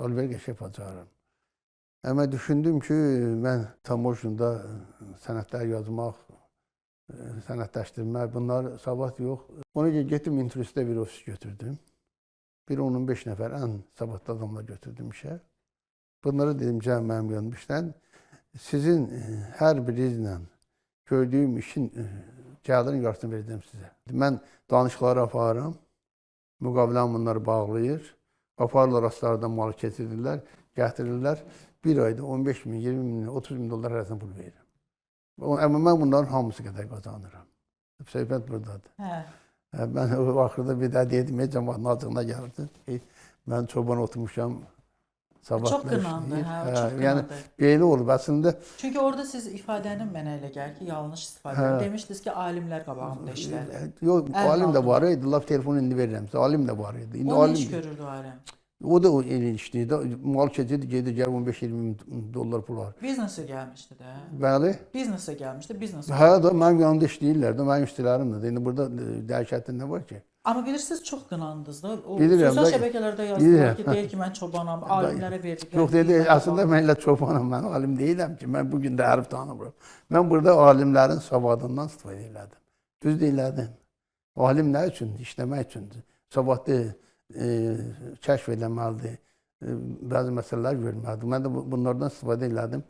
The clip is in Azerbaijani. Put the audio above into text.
alverq eşə bacarıram. Amma düşündüm ki, mən Tamoşunda sənədlər yazmaq, sənədləşdirmək, bunlar savad yox. Ona görə getdim intrusda bir ofis götürdüm. Bir 15 nəfər ən savadlı adamla götürdüm işə. Bunlara dedim, gəlin mənim yanıma işlən. Sizin hər birinizlə gördüyüm işin gəlirin yarısını verəcəm sizə. Mən danışıqları aparıram, müqaviləm bunları bağlayır, aparırlar rastlardan malı keçirirlər, gətirirlər. Bir ayda 15 min, 20 min, 30 min dollar arasında pul verirəm. Amma mən bunların hamısı qədər qazanıram. Söhbət buradadır. Mən o vaxtda bir də dedim, cəmaatın acığına gəlirdi. Mən çoban oturmuşam, sabahlar Çox qınandı, çox qınandı. Yəni, belə olub əslində. Çünki orada siz ifadənin mənə elə gəlir ki, yanlış istifadə edin. Demişdiniz ki, alimlər qabağımda işlədi. Yox, alim də var idi. Laf telefonu indi verirəm. Alim də var idi. O ne iş görürdü o alim? O da elə işləyirdi. Mal keçirdi, gedir, gəlir 15-20 min dollar pul var. Biznesə gəlmişdi də. Bəli. Biznesə gəlmişdi, biznes. Hə, da mənim yanımda işləyirlər də, mənim işçilərim də. İndi burada dəhşətli nə var ki? Amma bilirsiniz, çox qınandınız da. O Bilirəm, sosial şəbəkələrdə yazdılar ki, deyir ki, mən çobanam, alimlərə verdiklər. Yox, dedi, əslində mən elə çobanam, mən alim deyiləm ki, mən bugün də hərf tanımıram. Mən burada alimlərin savadından istifadə elədim. Düz elədim. Alim nə üçün? İşləmək üçündür. Savadlı kəşf eləməlidir, bəzi məsələlər görməlidir. Mən də bunlardan istifadə elədim.